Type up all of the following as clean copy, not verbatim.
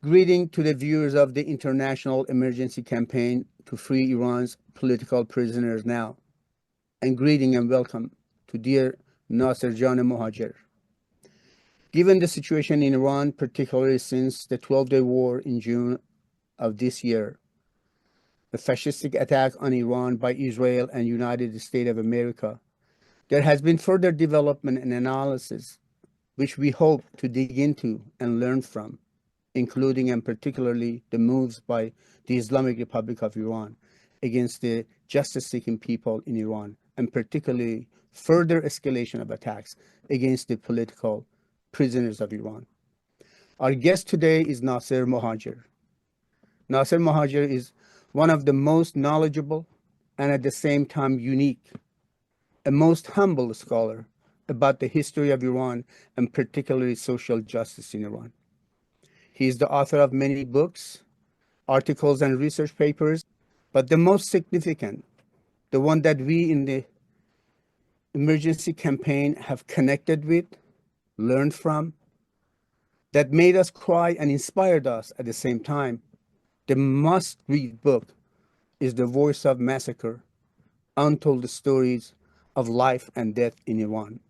Greeting to the viewers of the International Emergency Campaign to Free Iran's Political Prisoners Now, and greeting and welcome to dear Nasser Mohajer. Given the situation in Iran, particularly since the 12-day war in June of this year, the fascistic attack on Iran by Israel and United States of America, there has been further development and analysis which we hope to dig into and learn from, including and particularly the moves by the Islamic Republic of Iran against the justice-seeking people in Iran, and particularly further escalation of attacks against the political prisoners of Iran. Our guest today is Nasser Mohajer. Nasser Mohajer is one of the most knowledgeable and at the same time unique, a most humble scholar about the history of Iran and particularly social justice in Iran. He is the author of many books, articles, and research papers, but the most significant, the one that we in the emergency campaign have connected with, learned from, that made us cry and inspired us at the same time, the must-read book is The Voice of Massacre, Untold Stories of Life and Death in Iran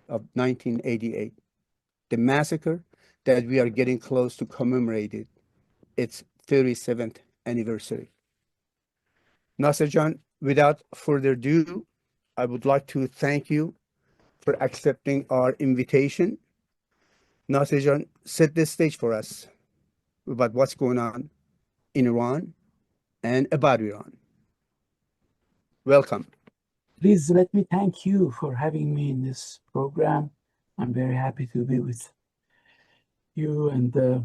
of 1988. The massacre that we are getting close to commemorating its 37th anniversary. Nasser Jan, without further ado, I would like to thank you for accepting our invitation. Nasser Jan, set the stage for us about what's going on in Iran and about Iran. Welcome. Please let me thank you for having me in this program. I'm very happy to be with you, and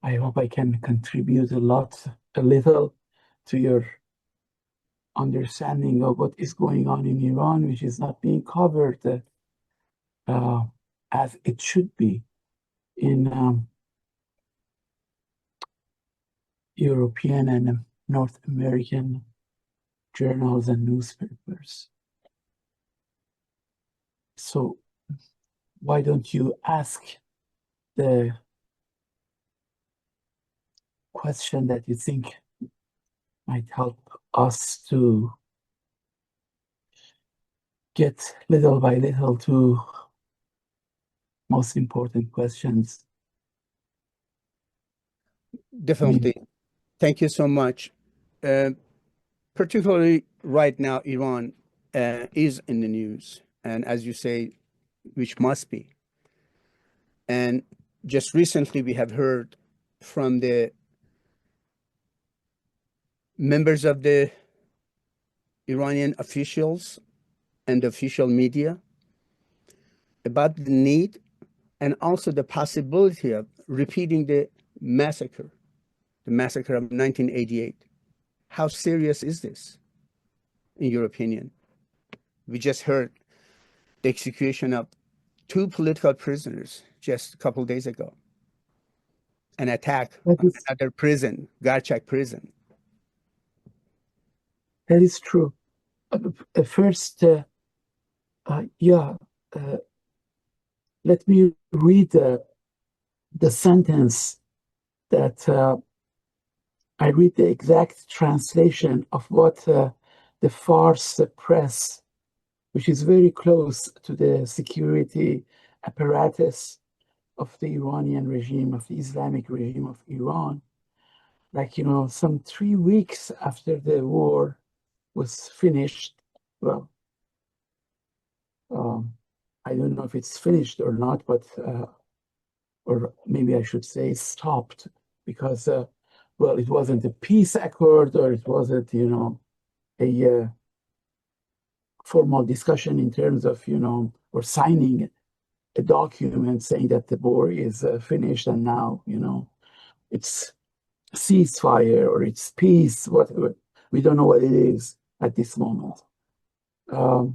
I hope I can contribute a little to your understanding of what is going on in Iran, which is not being covered as it should be in European and North American journals and newspapers. So why don't you ask the question that you think might help us to get little by little to most important questions. Definitely. Thank you so much. Particularly right now, Iran is in the news, and as you say, which must be. And just recently, we have heard from the members of the Iranian officials and the official media about the need and also the possibility of repeating the massacre of 1988. How serious is this, in your opinion? We just heard the execution of 2 political prisoners just a couple of days ago. An attack on another prison, Garchak prison. That is true. First, let me read the sentence that I read the exact translation of what the Fars press, which is very close to the security apparatus of the Iranian regime, of the Islamic regime of Iran, some 3 weeks after the war was finished. Well, I don't know if it's finished or not, but or maybe I should say stopped, because it wasn't a peace accord, or it wasn't a formal discussion in terms of or signing a document saying that the war is finished and now it's ceasefire or it's peace, whatever. We don't know what it is at this moment. And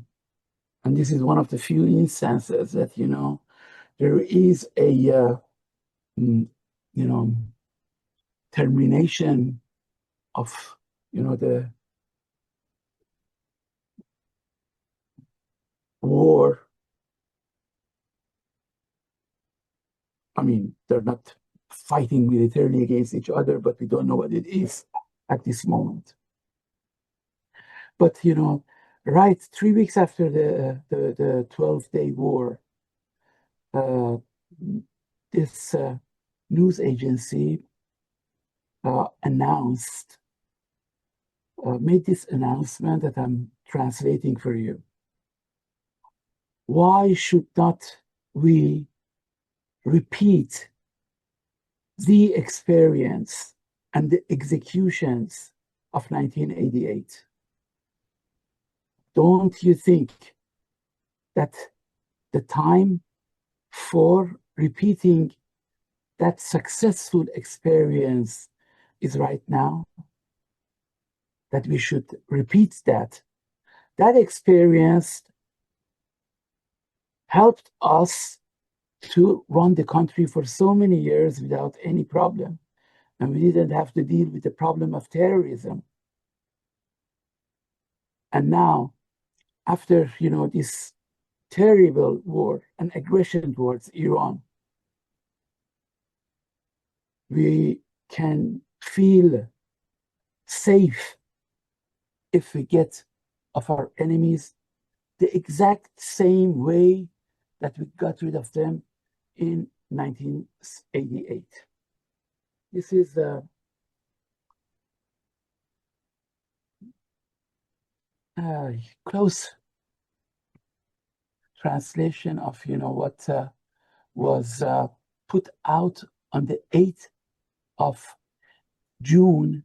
this is one of the few instances that, there is a, termination of, the war. I mean, they're not fighting militarily against each other, but we don't know what it is at this moment. But right 3 weeks after the 12-day war, this news agency made this announcement that I'm translating for you. Why should not we repeat the experience and the executions of 1988? Don't you think that the time for repeating that successful experience is right now? That we should repeat that. That experience helped us to run the country for so many years without any problem. And we didn't have to deal with the problem of terrorism. And now, after this terrible war and aggression towards Iran, we can feel safe if we get of our enemies the exact same way that we got rid of them in 1988. This is a close translation of what was put out on the 8th of June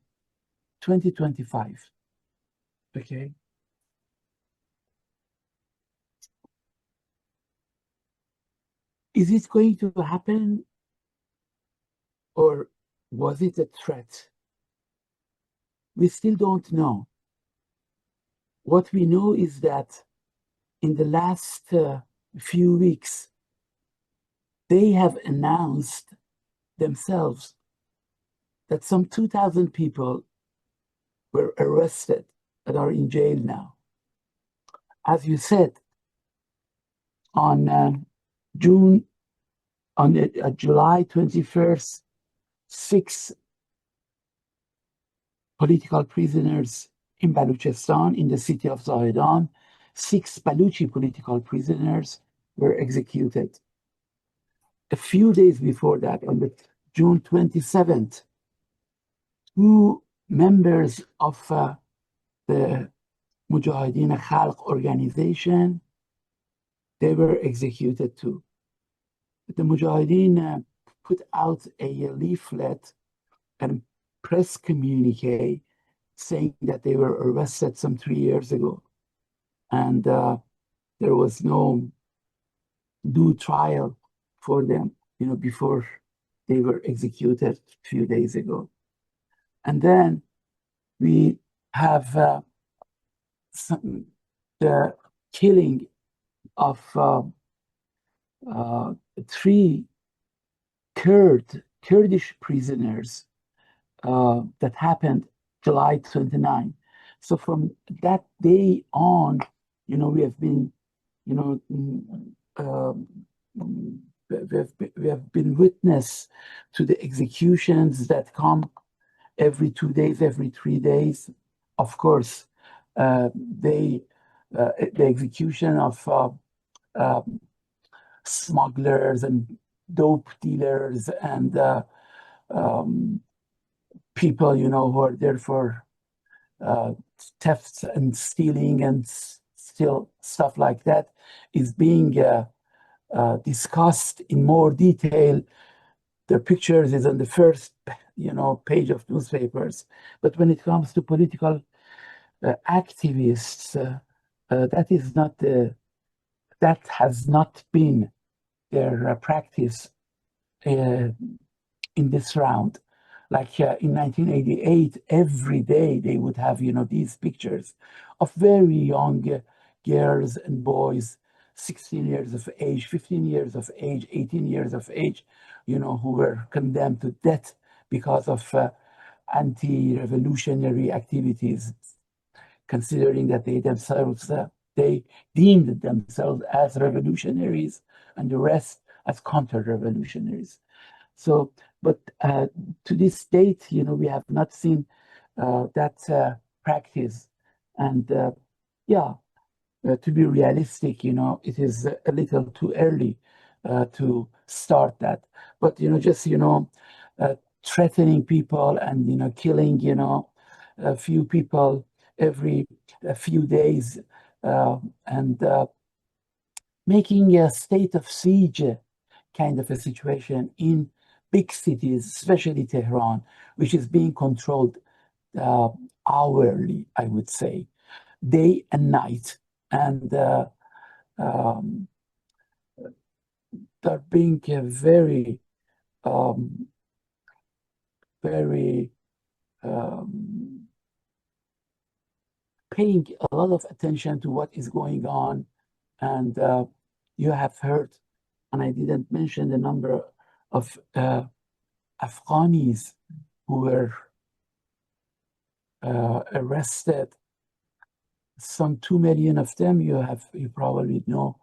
2025. Okay. Is it going to happen, or was it a threat? We still don't know. What we know is that in the last few weeks, they have announced themselves that some 2,000 people were arrested and are in jail now. As you said, on July 21st, 6 political prisoners in Baluchistan, in the city of Zahedan, 6 Baluchi political prisoners were executed. A few days before that, on the June 27th, 2 members of the Mujahideen Khalq organization, they were executed too. The Mujahideen put out a leaflet and press communique saying that they were arrested some 3 years ago, and there was no due trial for them, before they were executed a few days ago. And then we have the killing of 3 Kurdish prisoners that happened July 29. So from that day on, we have been, we have been witness to the executions that come every 2 days, every 3 days. Of course, the execution of smugglers and dope dealers and people, who are there for thefts and stealing and still stuff like that, is being discussed in more detail. Their pictures is on the first, page of newspapers. But when it comes to political activists, that has not been their practice in this round. Like in 1988, every day they would have, these pictures of very young girls and boys, 16 years of age, 15 years of age, 18 years of age, who were condemned to death because of anti-revolutionary activities, considering that they deemed themselves as revolutionaries and the rest as counter-revolutionaries. So, but to this date, we have not seen that practice. And yeah, to be realistic, it is a little too early to start that. But, just, uh, threatening people and, killing, a few people every a few days and making a state of siege kind of a situation in big cities, especially Tehran, which is being controlled uh, hourly, I would say, day and night. And um, they're being um, very um, paying a lot of attention to what is going on. And you have heard, and I didn't mention the number of Afghanis who were arrested. Some 2 million of them, you probably know,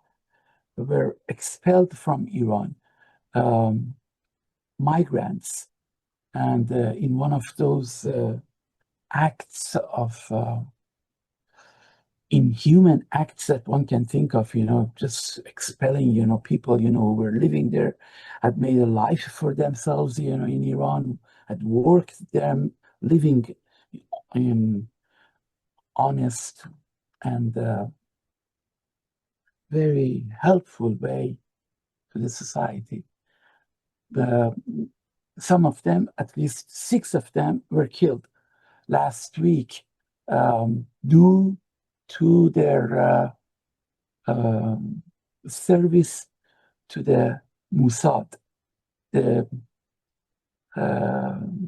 were expelled from Iran, um, migrants. And in one of those acts of inhuman acts that one can think of, just expelling, people, who were living there, had made a life for themselves, in Iran, had worked there, living in honest and very helpful way to the society. The, some of them, at least 6 of them, were killed last week due to their service to the Mossad, the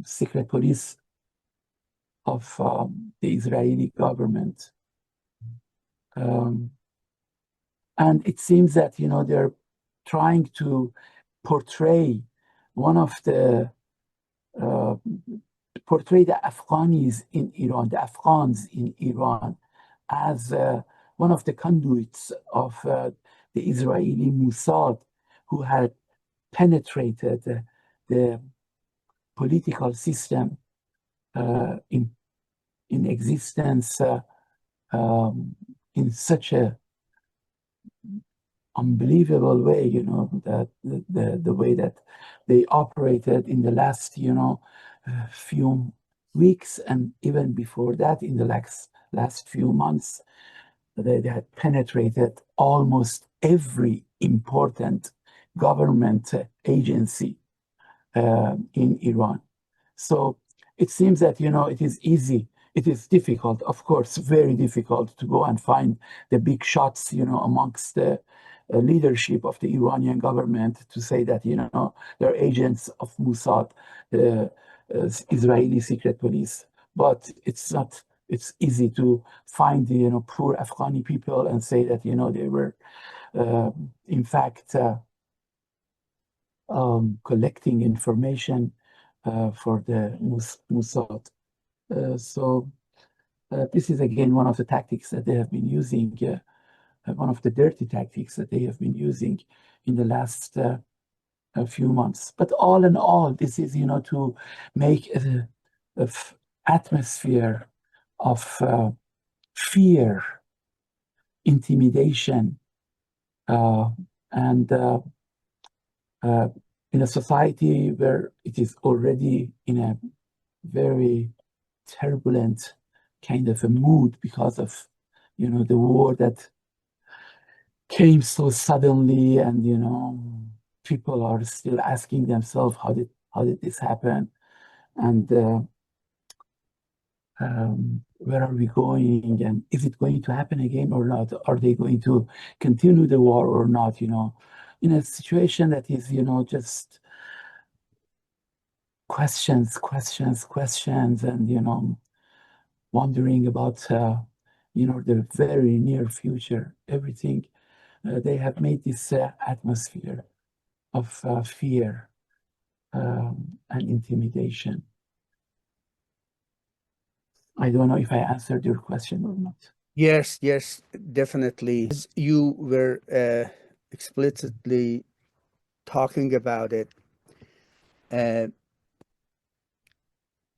secret police of the Israeli government. And it seems that, they're trying to portray one of the portray the Afghanis in Iran, the Afghans in Iran, as one of the conduits of the Israeli Mossad, who had penetrated the political system in existence in such a unbelievable way, that the way that they operated in the last, few weeks, and even before that, in the last few months, they had penetrated almost every important government agency in Iran. So it seems that, it is easy. It is difficult, of course, very difficult to go and find the big shots, amongst the leadership of the Iranian government to say that, they're agents of Mossad, the Israeli secret police. But it's not, it's easy to find the, poor Afghani people and say that, they were, in fact, collecting information for the Mossad. So this is again one of the tactics that they have been using, one of the dirty tactics that they have been using in the last few months. But all in all, this is, to make a atmosphere of fear, intimidation, and in a society where it is already in a very turbulent kind of a mood because of, the war that came so suddenly, and, people are still asking themselves, how did this happen? And where are we going? And is it going to happen again or not? Are they going to continue the war or not? In a situation that is, just questions, and, wondering about, the very near future, everything. They have made this atmosphere of fear and intimidation. I don't know if I answered your question or not. Yes, yes, definitely. As you were explicitly talking about it, uh,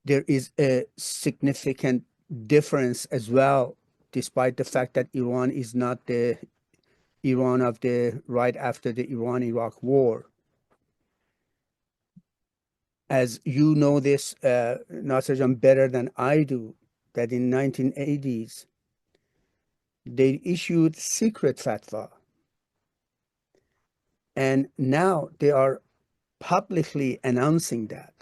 there is a significant difference as well, despite the fact that Iran is not the Iran of the right after the Iran-Iraq war. As you know this, Nasser better than I do, that in 1980s, they issued secret fatwa. And now they are publicly announcing that.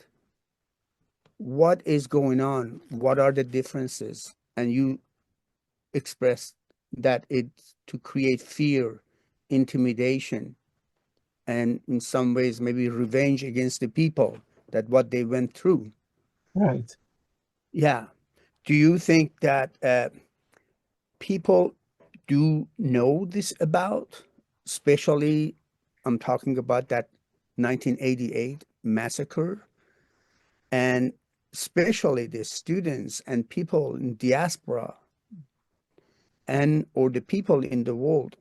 What is going on? What are the differences? And you expressed that it's to create fear, intimidation, and in some ways maybe revenge against the people that what they went through. Right. Yeah. Do you think that people do know this about, especially I'm talking about that 1988 massacre, and especially the students and people in diaspora and or the people in the world,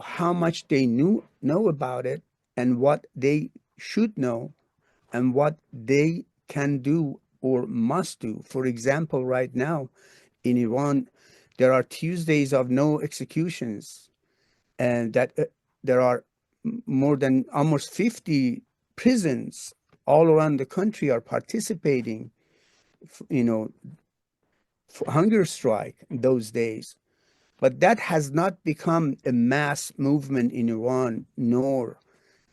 how much they know about it and what they should know and what they can do or must do. For example, right now in Iran, there are Tuesdays of no executions, and that there are more than almost 50 prisons all around the country are participating, you know, for hunger strike those days. But that has not become a mass movement in Iran, nor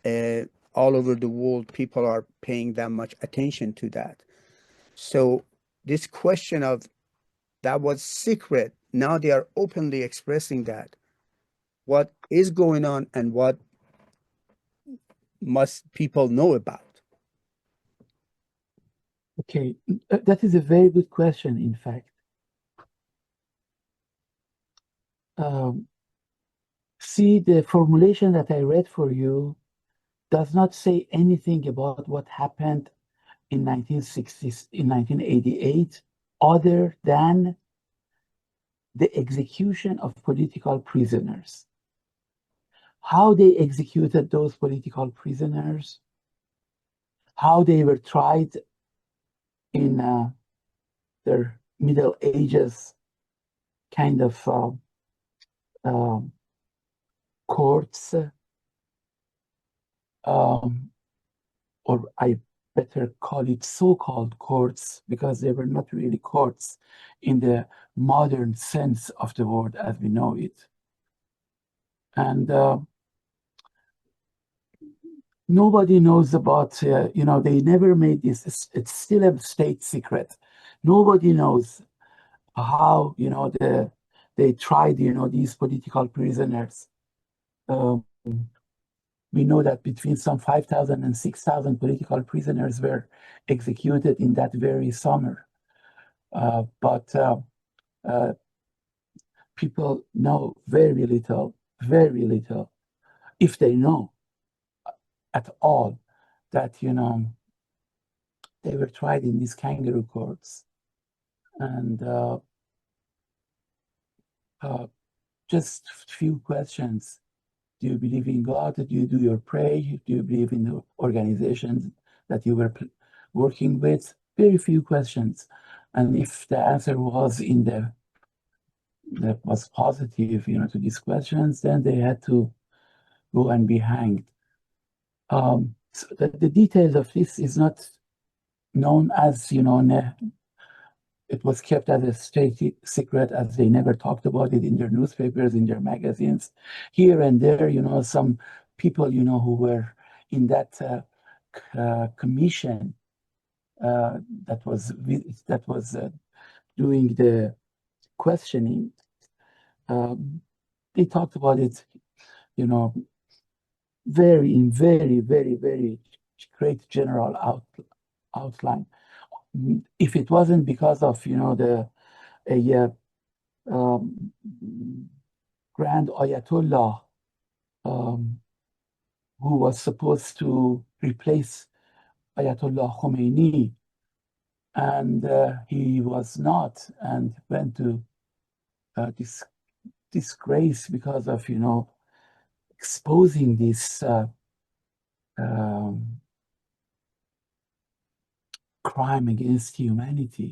uh, all over the world people are paying that much attention to that. So this question of that was secret, now they are openly expressing that. What is going on and what must people know about? Okay, that is a very good question, in fact. Um, See, the formulation that I read for you does not say anything about what happened in 1960s, in 1988, other than the execution of political prisoners. How they executed those political prisoners, how they were tried in their Middle Ages kind of um, courts, um, or I better call it so-called courts, because they were not really courts in the modern sense of the word as we know it. And nobody knows about, they never made this, it's still a state secret. Nobody knows how, they tried, these political prisoners. Um, we know that between some 5,000 and 6,000 political prisoners were executed in that very summer. But people know very little, if they know at all, that, they were tried in these kangaroo courts. And just few questions. Do you believe in God? Do you do your pray? Do you believe in the organizations that you were working with? Very few questions. And if the answer was that was positive, to these questions, then they had to go and be hanged. So the details of this is not known, as it was kept as a state secret, as they never talked about it in their newspapers, in their magazines. Here and there, some people, who were in that commission that was doing the questioning, they talked about it, very great general outline. If it wasn't because of a um, Grand Ayatollah, um, who was supposed to replace Ayatollah Khomeini, and he was not, and went to disgrace because of exposing this um, crime against humanity.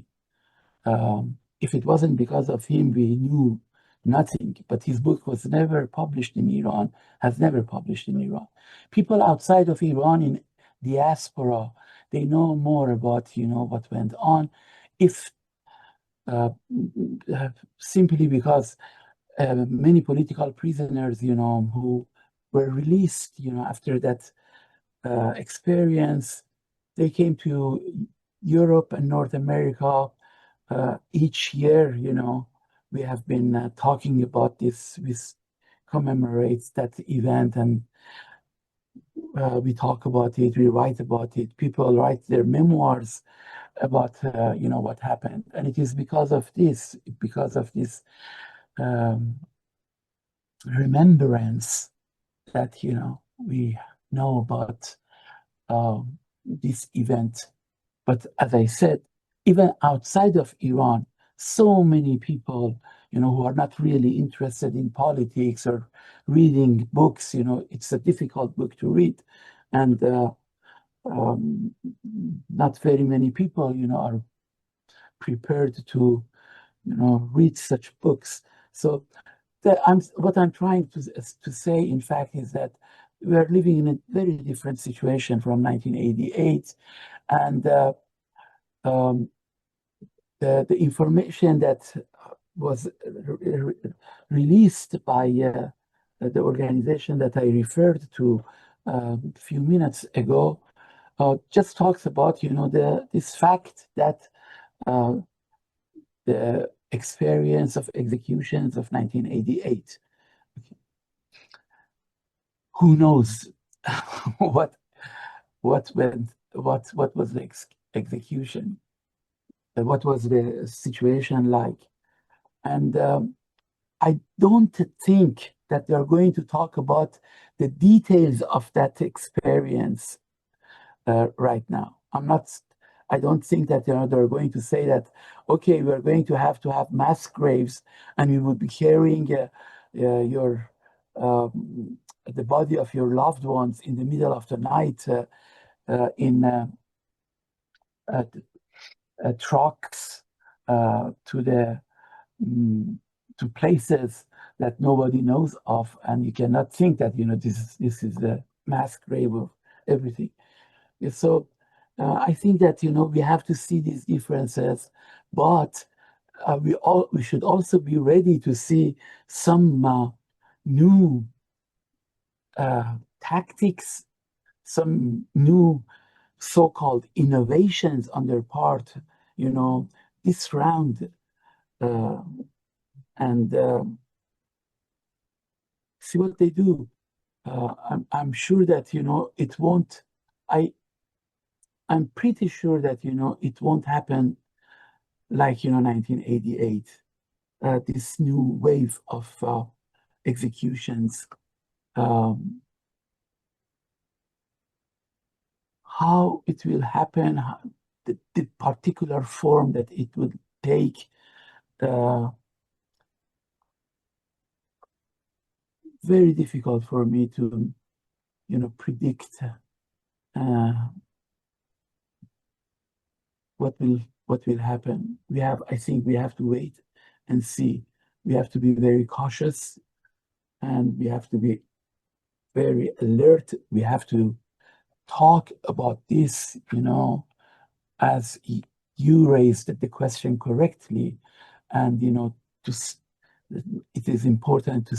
If it wasn't because of him, we knew nothing. But his book was never published in Iran, has never published in Iran. People outside of Iran in diaspora, they know more about, what went on. If uh, simply because many political prisoners, who were released, after that experience, they came to Europe and North America. Each year, we have been talking about this. We commemorates that event, and we talk about it. We write about it. People write their memoirs about, what happened, and it is because of this um, remembrance that, we know about this event. But as I said, even outside of Iran, so many people, who are not really interested in politics or reading books, it's a difficult book to read. And um, not very many people, are prepared to, read such books. So what I'm trying to say, in fact, is that we are living in a very different situation from 1988, and um, the information that was released by the organization that I referred to a few minutes ago just talks about, this fact that uh, the experience of executions of 1988. Who knows what was the execution, what was the situation like, and I don't think that they are going to talk about the details of that experience right now. I don't think that they're going to say that, okay, we're going to have mass graves and we would be carrying your the body of your loved ones in the middle of the night in uh, trucks to the mm, to places that nobody knows of, and you cannot think that this is the mass grave of everything. Yeah, so I think that we have to see these differences, but we should also be ready to see some new tactics, some new so-called innovations on their part. This round, uh, and see what they do. I'm sure that it won't. I I'm pretty sure that it won't happen like 1988. This new wave of executions. Um, how it will happen, the particular form that it would take. Uh, Very difficult for me to predict uh, what will happen. I think we have to wait and see. We have to be very cautious, and we have to be very alert. We have to talk about this, as you raised the question correctly, and to it is important to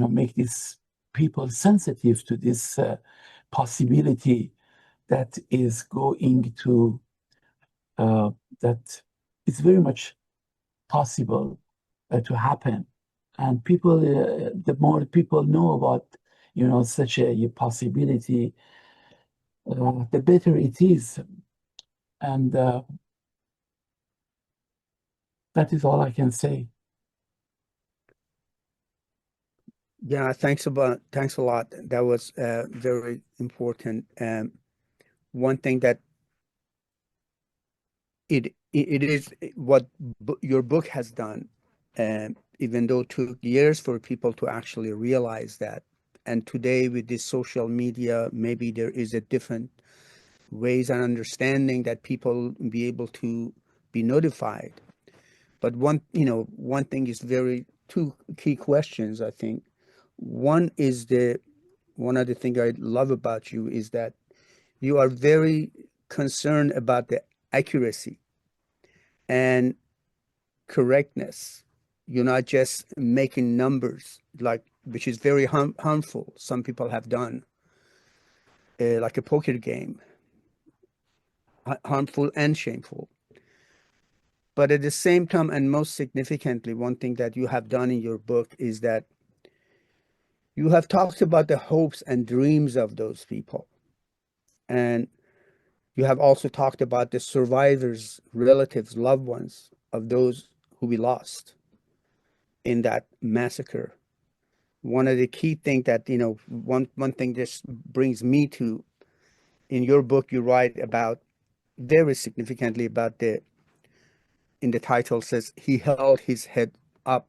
make these people sensitive to this possibility that is going to that it's very much possible to happen. And the more people know about such a possibility, the better it is. And that is all I can say. Yeah, thanks a lot. That was very important. One thing that it is what your book has done, even though it took years for people to actually realize that. And today with this social media, maybe there is a different ways and understanding that people be able to be notified. But one thing is two key questions, I think. One is one of the things I love about you is that you are very concerned about the accuracy and correctness. You're not just making numbers, like, which is very harmful. Some people have done, like a poker game, harmful and shameful. But at the same time, and most significantly, one thing that you have done in your book is that you have talked about the hopes and dreams of those people. And you have also talked about the survivors, relatives, loved ones of those who we lost in that massacre. One of the key things that, one thing this brings me to, in your book, you write about very significantly about in the title says, he held his head up,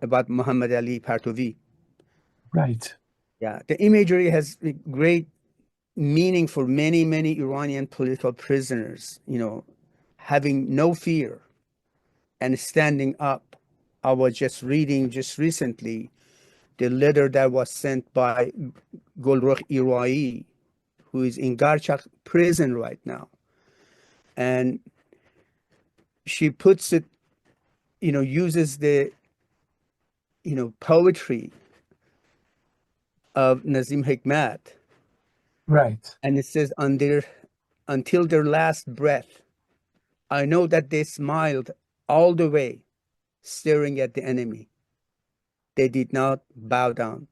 about Muhammad Ali Partovi. Right. Yeah, the imagery has great meaning for many, many Iranian political prisoners, having no fear and standing up. I was just reading just recently the letter that was sent by Golrukh Irai, who is in Garchak prison right now. And she puts it, uses the, poetry of Nazim Hikmat. Right. And it says, until their last breath, I know that they smiled all the way, staring at the enemy. They did not bow down.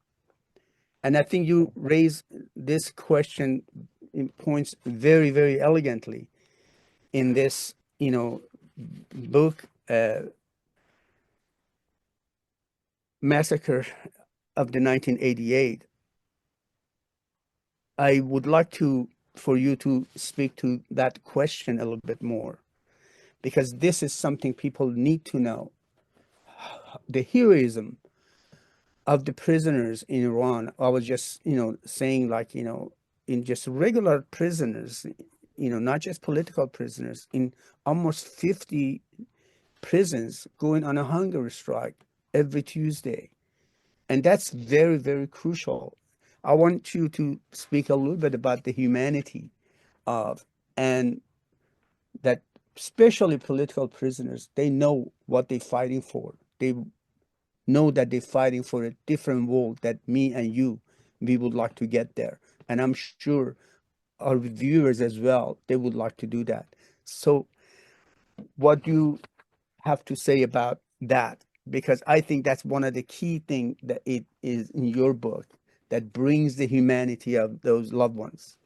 And I think you raise this question in points very, very elegantly in this, book, Massacre of the 1988. I would like for you to speak to that question a little bit more, because this is something people need to know. The heroism of the prisoners in Iran. I was just, saying, like, in just regular prisoners, not just political prisoners, in almost 50 prisons going on a hunger strike every Tuesday. And that's very, very crucial. I want you to speak a little bit about the humanity of, and that especially political prisoners, they know what they're fighting for. They know that they're fighting for a different world that me and you, we would like to get there. And I'm sure our viewers as well, they would like to do that. So what do you have to say about that? Because I think that's one of the key things that it is in your book that brings the humanity of those loved ones.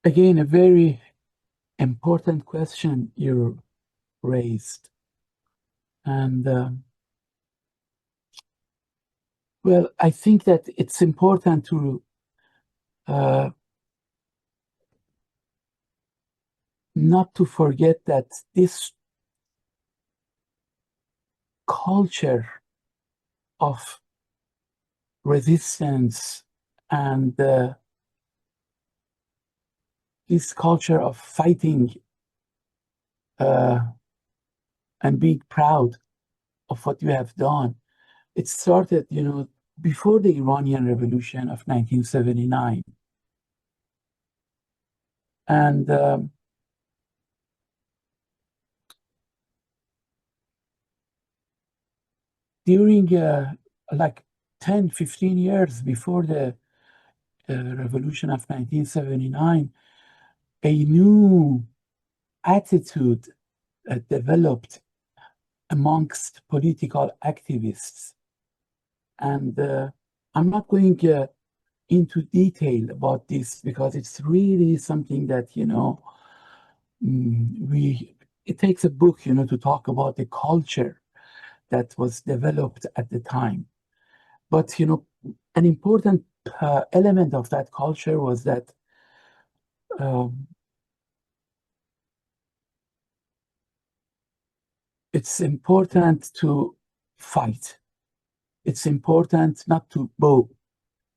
Again, a very important question you raised. And well, I think that it's important to not to forget that this culture of resistance and this culture of fighting and being proud of what you have done, it started, before the Iranian Revolution of 1979. And during like 10, 15 years before the revolution of 1979, a new attitude developed amongst political activists. And I'm not going into detail about this because it's really something that, it takes a book, to talk about the culture that was developed at the time. But, an important element of that culture was that it's important to fight. It's important not to bow.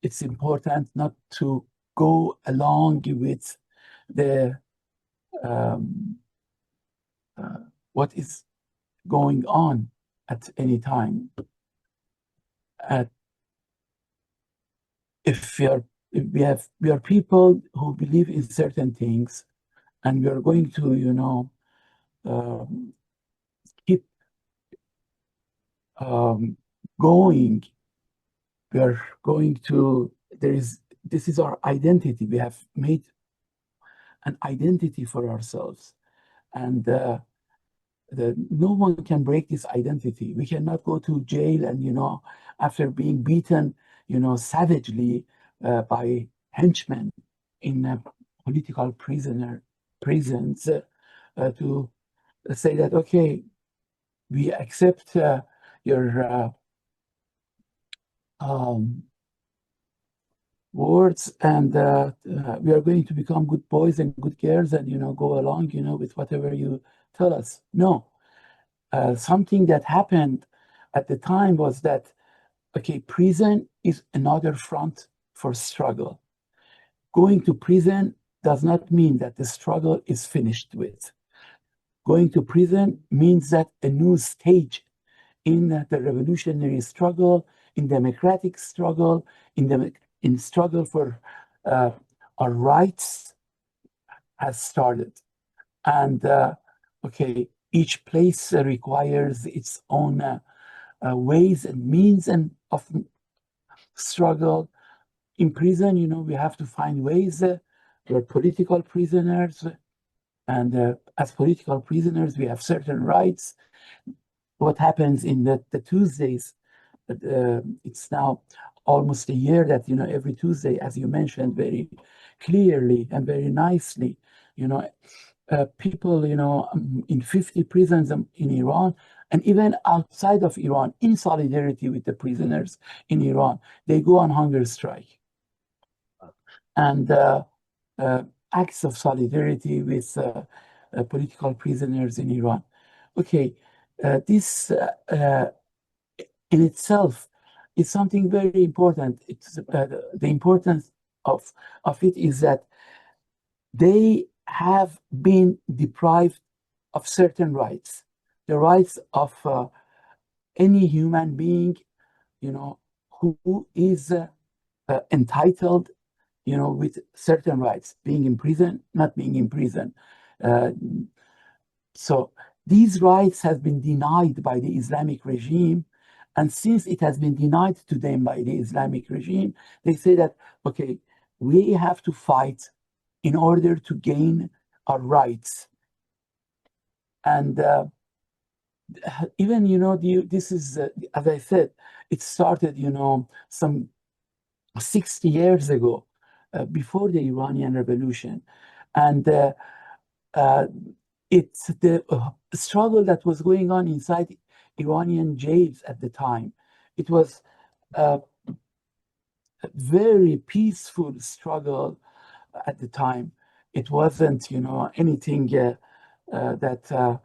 It's important not to go along with the what is going on at any time. If we are people who believe in certain things, and we are going to, keep going. We are going to. This is our identity. We have made an identity for ourselves, and no one can break this identity. We cannot go to jail and, after being beaten, savagely by henchmen in political prisons, to say that, okay, we accept your words, and we are going to become good boys and good girls, and go along, with whatever you tell us. No. Something that happened at the time was that, okay, prison is another front for struggle. Going to prison does not mean that the struggle is finished with. Going to prison means that a new stage in the revolutionary struggle, in democratic struggle, in struggle for our rights has started. And okay, each place requires its own ways and means and of struggle. In prison, we have to find ways. We're political prisoners, and as political prisoners, we have certain rights. What happens in the Tuesdays? It's now almost a year that, every Tuesday, as you mentioned very clearly and very nicely, people, in 50 prisons in Iran, and even outside of Iran, in solidarity with the prisoners in Iran, they go on hunger strike. And acts of solidarity with political prisoners in Iran. Okay, this in itself is something very important. It's the importance of it is that they have been deprived of certain rights, the rights of any human being, who is entitled, with certain rights, being in prison, not being in prison. So these rights have been denied by the Islamic regime. And since it has been denied to them by the Islamic regime, they say that, okay, we have to fight in order to gain our rights. And even, this is, as I said, it started, some 60 years ago, before the Iranian Revolution. And it's the struggle that was going on inside Iranian jails at the time. It was a very peaceful struggle at the time. It wasn't, anything that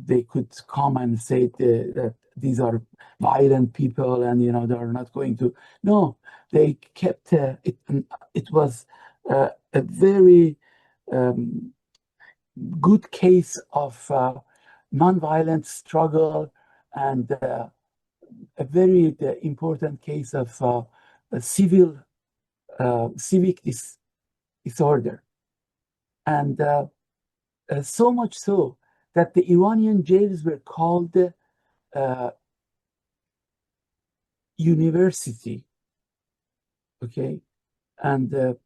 they could come and say that these are violent people and, they are not going to. No, they kept it. It was a very good case of nonviolent struggle, and a very important case of civic disorder. And so much so that the Iranian jails were called university. Okay, and the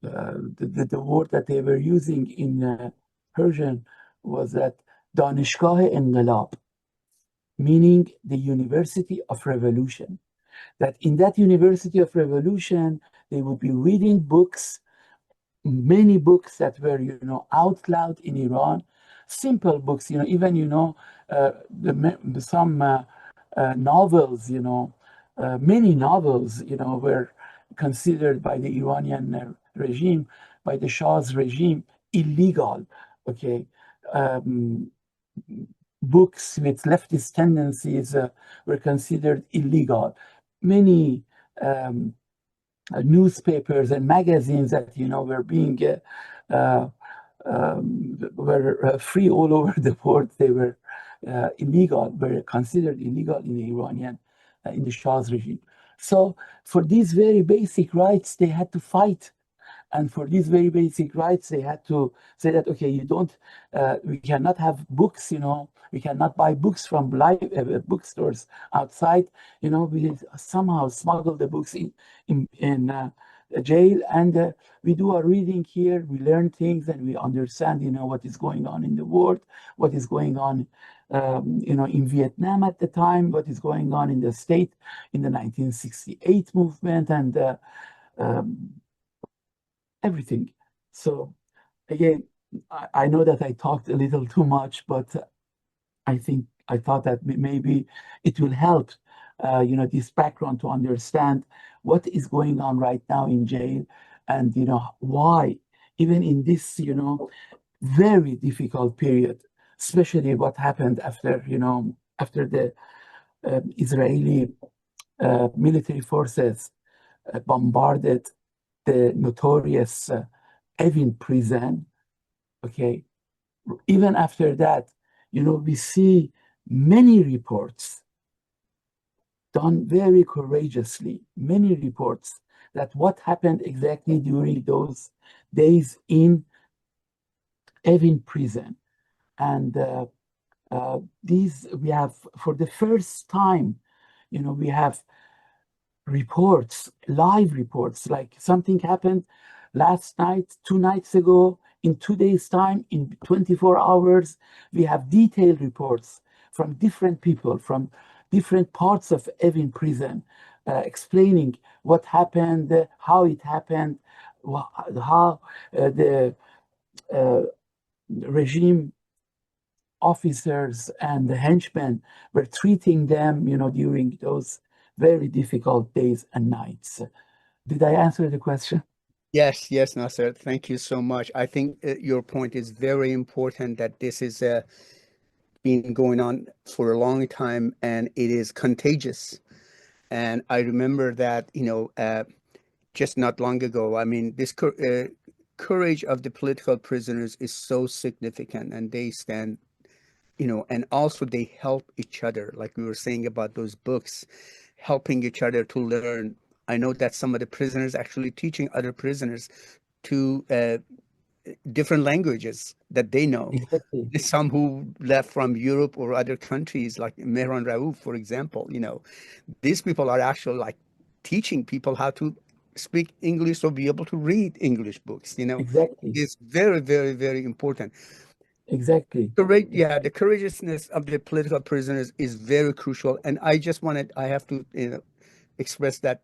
word that they were using in Persian was that Danishgah Enqilab, meaning the University of Revolution. That in that University of Revolution, they would be reading books, many books that were, out loud in Iran, simple books, even, some novels, many novels, were considered by the Iranian regime, by the Shah's regime, illegal. Okay, books with leftist tendencies were considered illegal. Many newspapers and magazines that were being uh, were free all over the world. They were illegal, were considered illegal in the Iranian, in the Shah's regime. So for these very basic rights, they had to fight. And for these very basic rights, they had to say that, okay, you don't, we cannot have books, we cannot buy books from bookstores outside. We somehow smuggle the books in jail, and we do our reading here. We learn things, and we understand, what is going on in the world, what is going on, in Vietnam at the time, what is going on in the state in the 1968 movement, and um, everything. So again, I know that I talked a little too much, but I thought that maybe it will help, this background to understand what is going on right now in jail, and why, even in this, very difficult period, especially what happened after the Israeli military forces bombarded the notorious Evin prison. Okay, even after that, we see many reports done very courageously, many reports that what happened exactly during those days in Evin prison. And these, we have, for the first time, we have reports, live reports, like something happened last night, 2 nights ago, in 2 days' time, in 24 hours. We have detailed reports from different people, from different parts of Evin prison, explaining what happened, how it happened, how the uh, regime officers and the henchmen were treating them, during those very difficult days and nights. Did I answer the question? Yes, yes, Nasser. Thank you so much. I think your point is very important that this is been going on for a long time and it is contagious. And I remember that, just not long ago, I mean, this courage of the political prisoners is so significant and they stand, and also they help each other, like we were saying about those books, helping each other to learn. I know that some of the prisoners actually teaching other prisoners to different languages that they know. Exactly. Some who left from Europe or other countries, like Mehran Raouf, for example, these people are actually like teaching people how to speak English or be able to read English books. Exactly. It's very, very, very important. Exactly. Courage, yeah, the courageousness of the political prisoners is very crucial. And I have to, express that,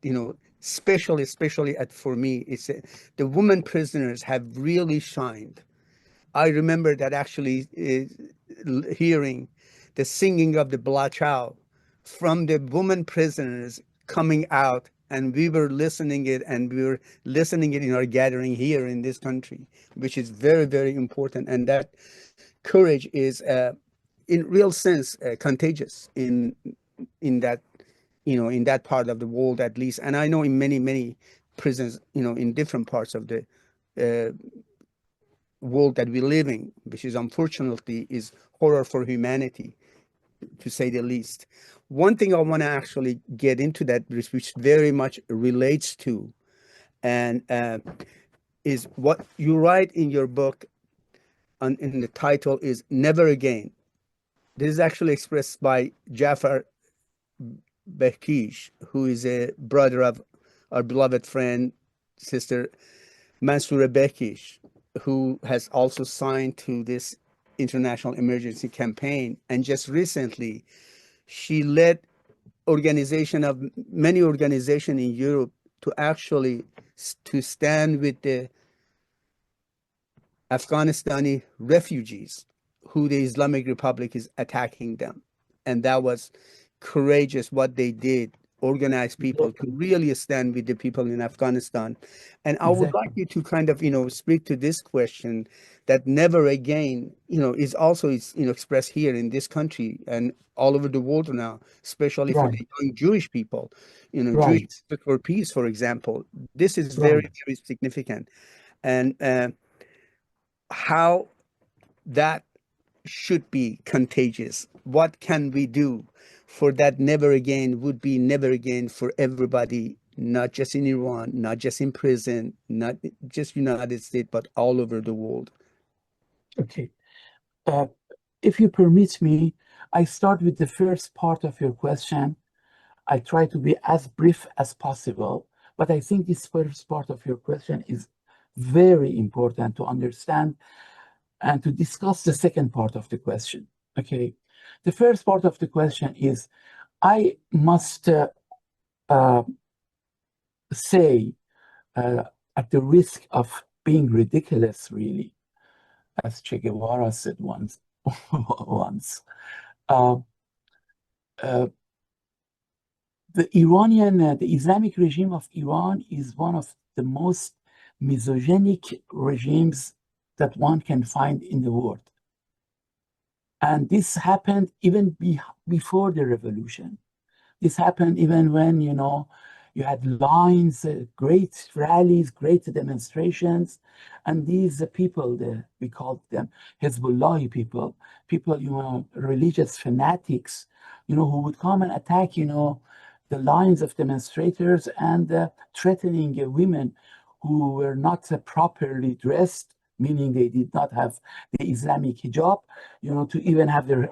especially for me, it's the women prisoners have really shined. I remember that actually hearing the singing of the Blachau from the women prisoners coming out, and we were listening it, and we were listening it in our gathering here in this country, which is very, very important. And that courage is, in real sense, contagious in that in that part of the world at least. And I know in many, many prisons, in different parts of the uh, world that we live in, which is unfortunately is horror for humanity, to say the least. One thing I want to actually get into that, which very much relates to, and is what you write in your book, in the title is Never Again. This is actually expressed by Jafar Bekish, who is a brother of our beloved friend, sister Mansoura Bekish, who has also signed to this international emergency campaign. And just recently, she led organization of many organizations in Europe to actually to stand with the Afghanistani refugees who the Islamic Republic is attacking them. And that was courageous what they did organize people to Exactly. really stand with the people in Afghanistan. And I would like Exactly. you to kind of, speak to this question that never again, is also expressed here in this country and all over the world now, especially for Right. the young Jewish people, Jewish Right. for peace, for example. This is very, Right. very significant. And how that should be contagious. What can we do for that never again would be never again for everybody, not just in Iran, not just in prison, not just United States, but all over the world? Okay. Uh, if you permit me, I start with the first part of your question. I try to be as brief as possible, but I think this first part of your question is very important to understand and to discuss the second part of the question. Okay. The first part of the question is I must uh, say, uh, at the risk of being ridiculous, really, as Che Guevara said once, once. Uh, uh, the Islamic regime of Iran is one of the most misogynic regimes that one can find in the world. And this happened even before the revolution. This happened even when, you had lines, great rallies, great demonstrations. And these people, we called them Hezbollah people, religious fanatics, who would come and attack, the lines of demonstrators and threatening women who were not properly dressed, meaning they did not have the Islamic hijab, to even have their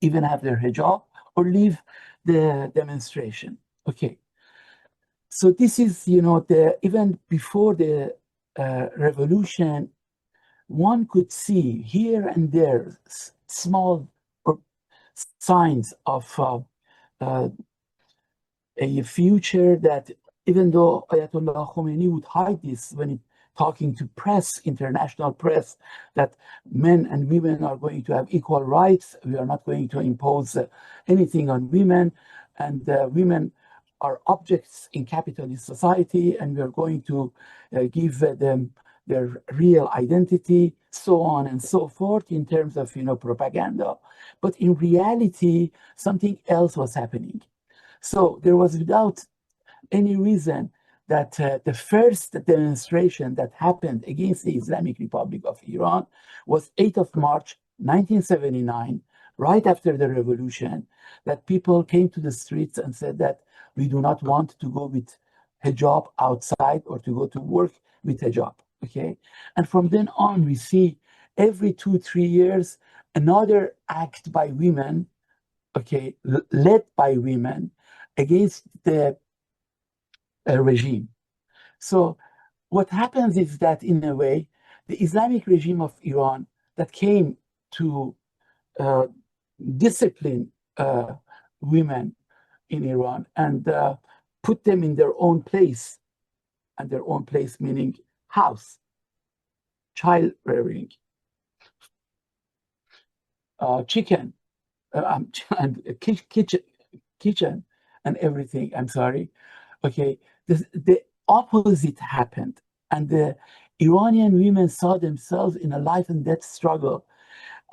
hijab or leave the demonstration. Okay, so this is, the even before the revolution, one could see here and there small signs of uh, a future that, even though Ayatollah Khomeini would hide this when talking to press, international press, that men and women are going to have equal rights. We are not going to impose anything on women, and women are objects in capitalist society, and we are going to give them their real identity, so on and so forth, in terms of propaganda. But in reality, something else was happening. So there was, without any reason, that the first demonstration that happened against the Islamic Republic of Iran was 8th of March 1979, right after the revolution, that people came to the streets and said that we do not want to go with hijab outside or to go to work with hijab. Okay, and from then on, we see every 2-3 years another act by women, okay, led by women, against the regime. So what happens is that, in a way, the Islamic regime of Iran that came to uh, discipline women in Iran and put them in their own place, and their own place meaning house, child rearing, chicken, and kitchen, and everything. I'm sorry. Okay, the opposite happened, and the Iranian women saw themselves in a life and death struggle,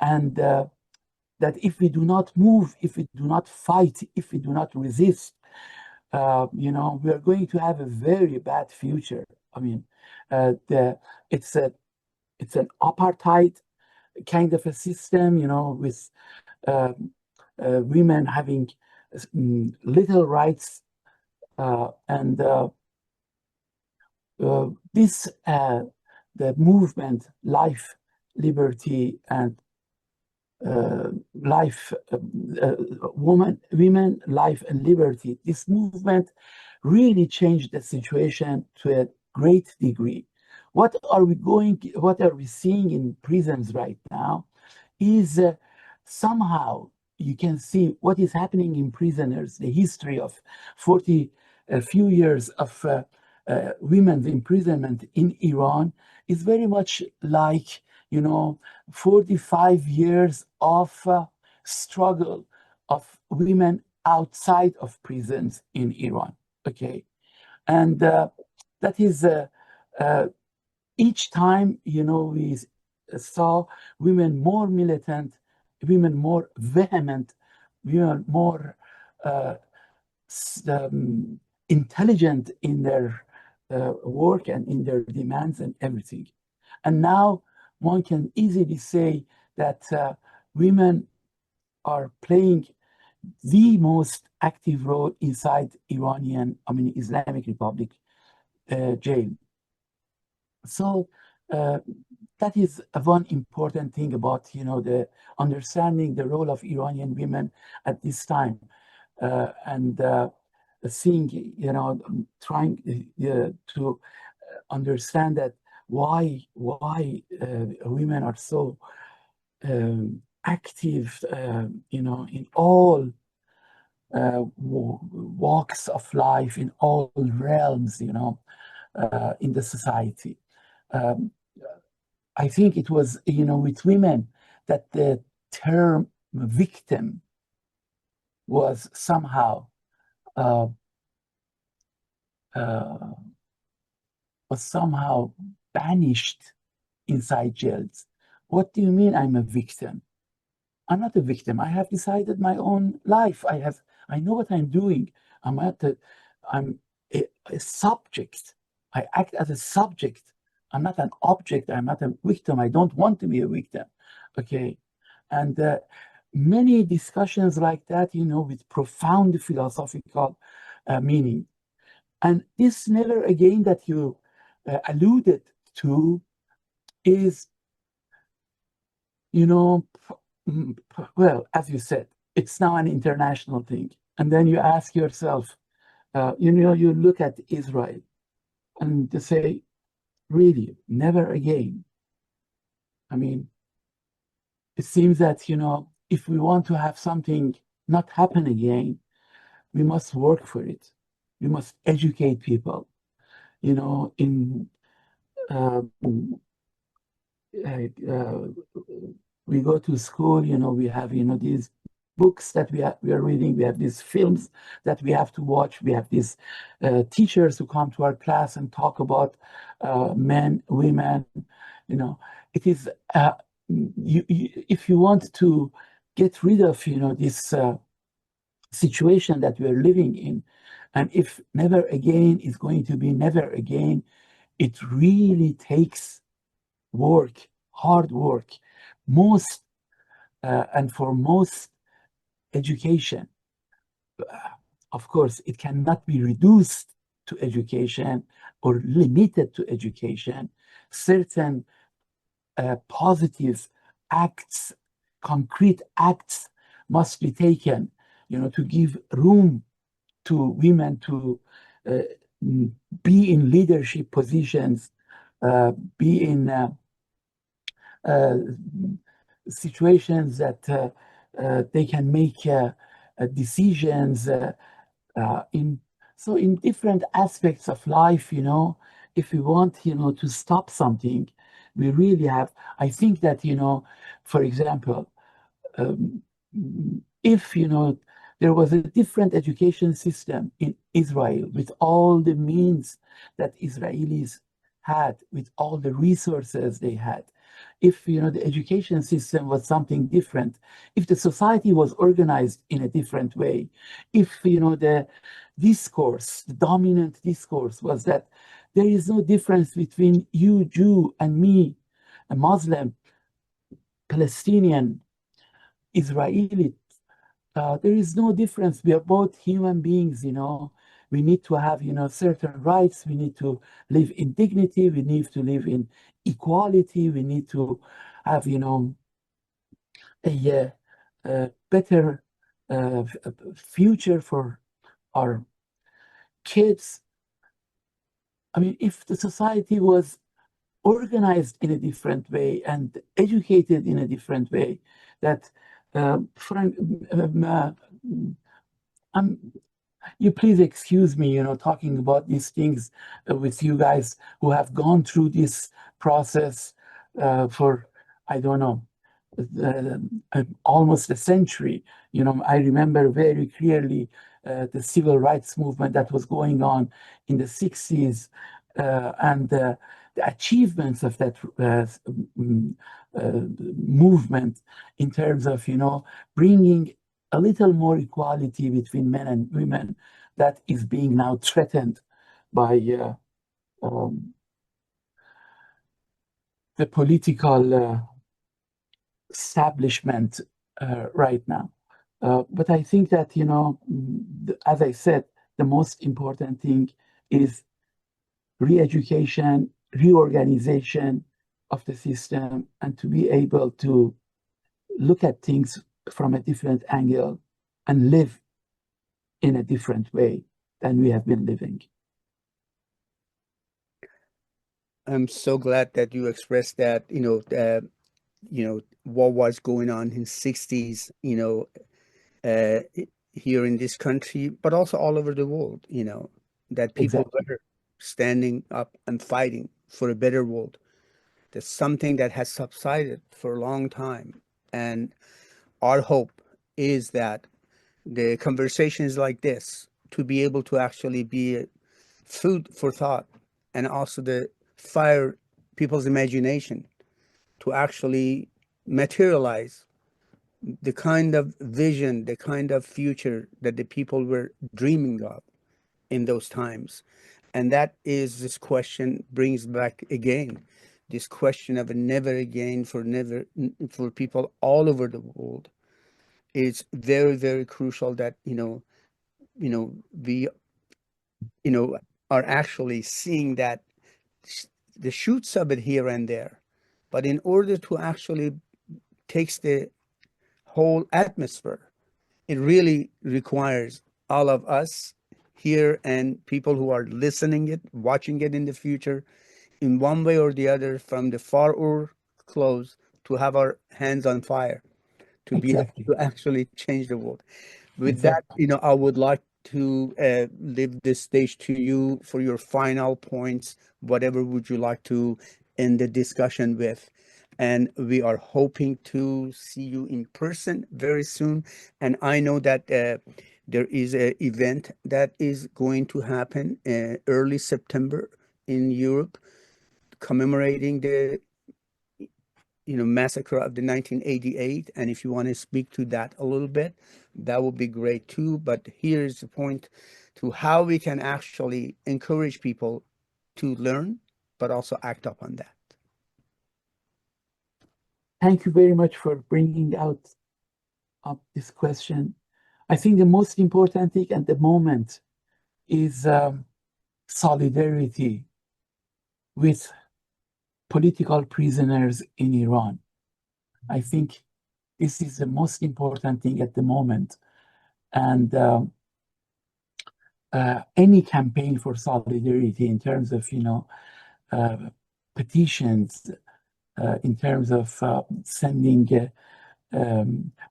and that if we do not move, if we do not fight, if we do not resist, we are going to have a very bad future. I mean, it's a it's an apartheid kind of a system, with um, women having little rights, and this the movement, life, liberty, and life, women, life, and liberty. This movement really changed the situation to a great degree. What are we seeing in prisons right now is, somehow you can see what is happening in prisoners. The history of 40 a few years of women's imprisonment in Iran is very much like, 45 years of struggle of women outside of prisons in Iran. Okay, and that is each time, we saw women more militant, women more vehement, women more uh, intelligent in their work and in their demands and everything. And now one can easily say that women are playing the most active role inside Islamic Republic jail. So that is one important thing about, the understanding the role of Iranian women at this time, and seeing, trying to understand that why women are so active, in all walks of life, in all realms, in the society. Um, I think it was, with women that the term victim was somehow uh, uh, banished inside jails. What do you mean I'm a victim? I'm not a victim. I have decided my own life. I know what I'm doing. I'm a subject. I act as a subject. I'm not an object. I'm not a victim. I don't want to be a victim. Okay. And many discussions like that, with profound philosophical meaning. And this never again that you alluded to is, well, as you said, it's now an international thing. And then you ask yourself, you look at Israel and to say, really, never again. I mean, it seems that, if we want to have something not happen again, we must work for it. We must educate people, in uh, uh, we go to school, we have, these books that we are reading, we have these films that we have to watch, we have these teachers who come to our class and talk about men, women, it is, if you want to get rid of, this situation that we're living in, and if never again is going to be never again, it really takes work, hard work, most and for most education. Of course, it cannot be reduced to education or limited to education. Certain positive acts, concrete acts must be taken, to give room to women to uh, be in leadership positions, be in uh, situations that they can make decisions in in different aspects of life. If we want, to stop something, we really have. I think that, for example, um, if there was a different education system in Israel with all the means that Israelis had, with all the resources they had, if the education system was something different, if the society was organized in a different way, if the discourse, the dominant discourse was that there is no difference between you Jew and me, a Muslim, Palestinian, Israeli. There is no difference. We are both human beings, We need to have, certain rights. We need to live in dignity. We need to live in equality. We need to have, a better future for our kids. I mean, if the society was organized in a different way and educated in a different way, that Frank, you please excuse me, talking about these things with you guys who have gone through this process for, I don't know, almost a century. I remember very clearly the civil rights movement that was going on in the 60s, and the achievements of that mm, movement in terms of, bringing a little more equality between men and women that is being now threatened by um, the political establishment right now. But I think that, as I said, the most important thing is re-education, reorganization of the system, and to be able to look at things from a different angle and live in a different way than we have been living. I'm so glad that you expressed that, what was going on in 60s, here in this country, but also all over the world, that people Exactly. were standing up and fighting for a better world. That's something that has subsided for a long time. And our hope is that the conversations like this to be able to actually be food for thought and also the fire people's imagination to actually materialize the kind of vision, the kind of future that the people were dreaming of in those times. And that is this question brings back again this question of a never again for never for people all over the world. It's very, very crucial that, we, you know, are actually seeing that the shoots of it here and there. But in order to actually takes the whole atmosphere, it really requires all of us here and people who are listening it, watching it in the future, in one way or the other, from the far or close, to have our hands on fire, to be able Exactly. to actually change the world. With that, Exactly. I would like to leave this stage to you for your final points. Whatever would you like to end the discussion with? And we are hoping to see you in person very soon. And I know that there is an event that is going to happen early September in Europe, commemorating the massacre of the 1988. And if you want to speak to that a little bit, that would be great too. But here's the point to how we can actually encourage people to learn, but also act upon that. Thank you very much for bringing out up this question. I think the most important thing at the moment is solidarity with political prisoners in Iran. I think this is the most important thing at the moment. And any campaign for solidarity in terms of, uh, petitions, in terms of sending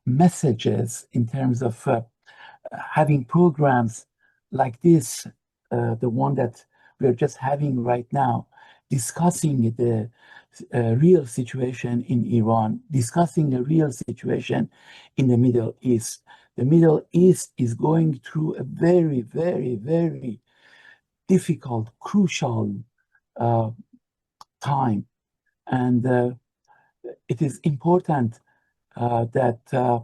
messages, in terms of having programs like this, the one that we're just having right now, discussing the real situation in Iran, discussing the real situation in the Middle East. The Middle East is going through a very, very, very difficult, crucial uh, time. And it is important that, I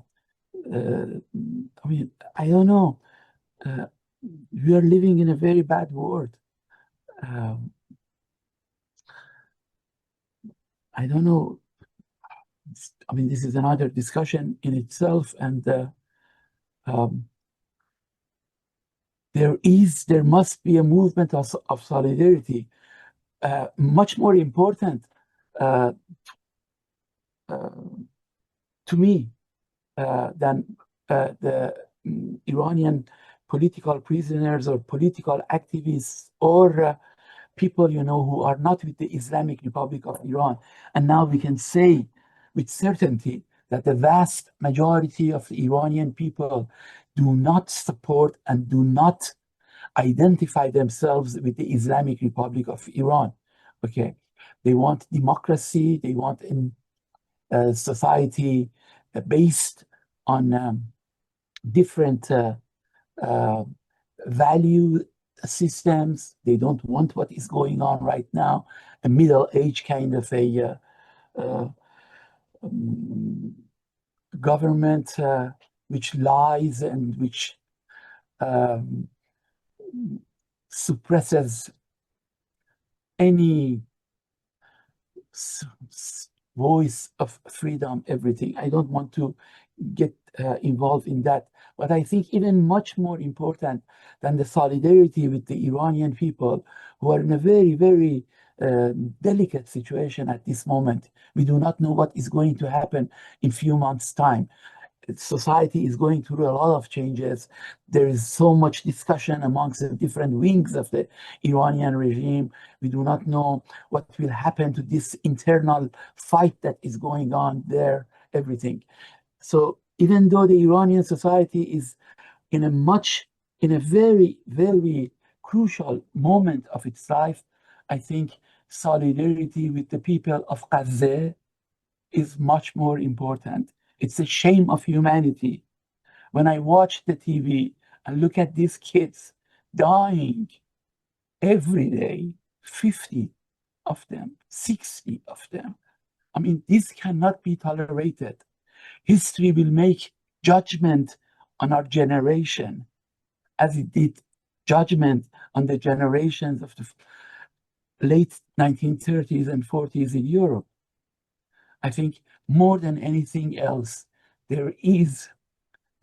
mean, I don't know, uh, we are living in a very bad world. Um, I don't know. I mean, this is another discussion in itself, and um, there must be a movement of solidarity. Much more important uh, uh, to me than the Iranian political prisoners or political activists or people, who are not with the Islamic Republic of Iran. And now we can say with certainty that the vast majority of the Iranian people do not support and do not identify themselves with the Islamic Republic of Iran. Okay, they want democracy. They want society based on different uh, value systems. They don't want what is going on right now, a middle age kind of a uh, um, government which lies and which um, suppresses any voice of freedom, everything. I don't want to get involved in that. But I think even much more important than the solidarity with the Iranian people who are in a very, very delicate situation at this moment. We do not know what is going to happen in few months' time. Society is going through a lot of changes. There is so much discussion amongst the different wings of the Iranian regime. We do not know what will happen to this internal fight that is going on there, everything. So even though the Iranian society is in a very, very crucial moment of its life, I think solidarity with the people of Gaza is much more important. It's a shame of humanity. When I watch the TV and look at these kids dying every day, 50 of them, 60 of them, I mean, this cannot be tolerated. History will make judgment on our generation as it did judgment on the generations of the late 1930s and 40s in Europe. I think more than anything else, there is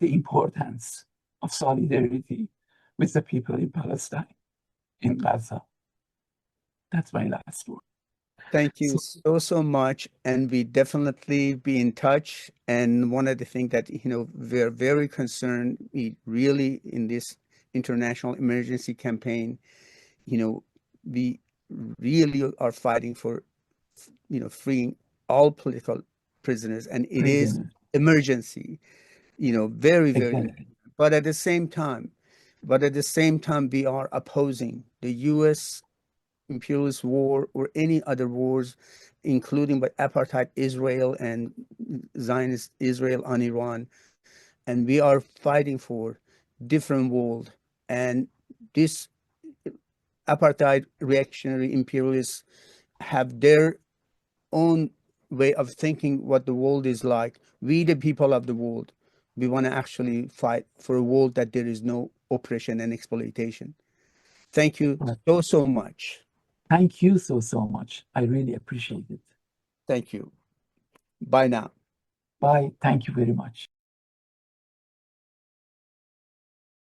the importance of solidarity with the people in Palestine, in Gaza. That's my last word. Thank you So, so much, and we definitely be in touch. And one of the things that we're very concerned, we really in this international emergency campaign, we really are fighting for freeing all political prisoners, and it is prisoners, emergency. Very, very important. exactly. But at the same time, we are opposing the U.S. imperialist war or any other wars, including by apartheid Israel and Zionist Israel on Iran. And we are fighting for different world. And this apartheid reactionary imperialists have their own way of thinking what the world is like. We, the people of the world, we want to actually fight for a world that there is no oppression and exploitation. Thank you But so much. thank you so much. I really appreciate it. Thank you. Bye now. Bye. Thank you very much.